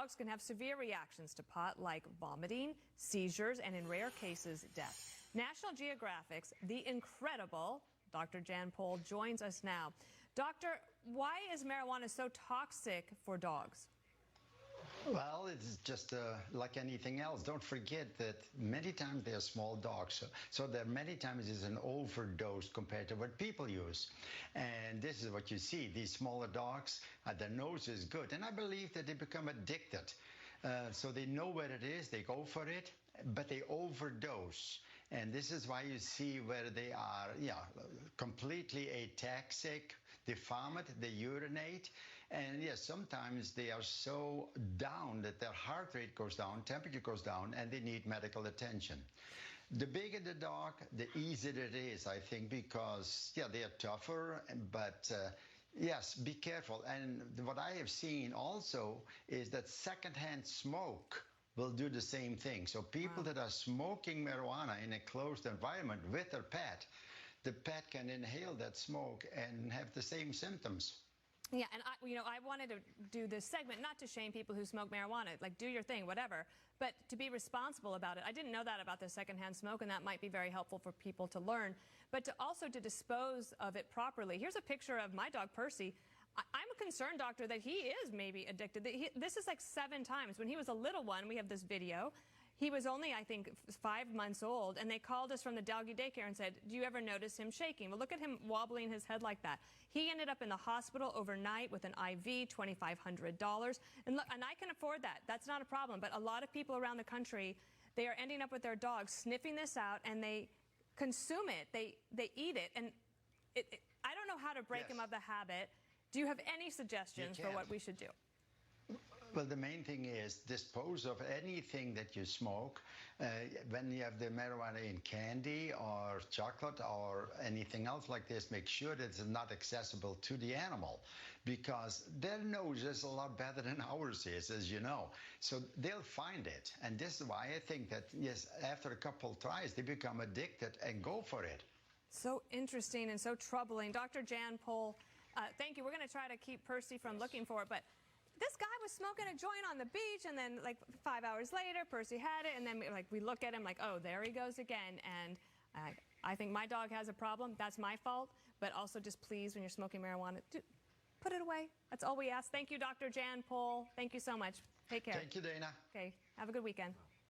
dogs can have severe reactions to pot, like vomiting, seizures, and in rare cases, death. National Geographic's The Incredible Dr. Jan Pohl joins us now. Doctor, why is marijuana so toxic for dogs? Well, it's just like anything else. Don't forget that many times they are small dogs. So there many times is an overdose compared to what people use. And this is what you see. These smaller dogs, their nose is good. And I believe that they become addicted. So they know what it is, they go for it, but they overdose. And this is why you see where they are, completely ataxic, they vomit, they urinate, and yes, sometimes they are so down that their heart rate goes down, temperature goes down, and they need medical attention. The bigger the dog, the easier it is, I think, because, they are tougher, but yes, be careful. And what I have seen also is that secondhand smoke will do the same thing. So people that are smoking marijuana in a closed environment with their pet, the pet can inhale that smoke and have the same symptoms. Yeah, and I wanted to do this segment not to shame people who smoke marijuana, like do your thing, whatever, but to be responsible about it. I didn't know that about the secondhand smoke, and that might be very helpful for people to learn, but to also to dispose of it properly. Here's a picture of my dog, Percy. I'm concerned, doctor, that he is maybe addicted. This is like 7 times. When he was a little one, we have this video. He was only, I think, 5 months old, and they called us from the doggy daycare and said, do you ever notice him shaking? Well, look at him wobbling his head like that. He ended up in the hospital overnight with an IV, $2,500. And look, and I can afford that. That's not a problem. But a lot of people around the country, they are ending up with their dogs sniffing this out, and they consume it. They eat it. And I don't know how to break him of the habit. Do you have any suggestions for what we should do? Well, the main thing is dispose of anything that you smoke. When you have the marijuana in candy or chocolate or anything else like this, make sure that it's not accessible to the animal, because their nose is a lot better than ours is, as you know. So they'll find it. And this is why I think that, yes, after a couple tries, they become addicted and go for it. So interesting and so troubling. Dr. Jan Pohl, thank you. We're going to try to keep Percy from looking for it, but this guy was smoking a joint on the beach, and then like 5 hours later, Percy had it, and then we look at him like, oh, there he goes again. And I think my dog has a problem. That's my fault. But also just please, when you're smoking marijuana, put it away. That's all we ask. Thank you, Dr. Jan Pohl. Thank you so much. Take care. Thank you, Dana. Okay. Have a good weekend.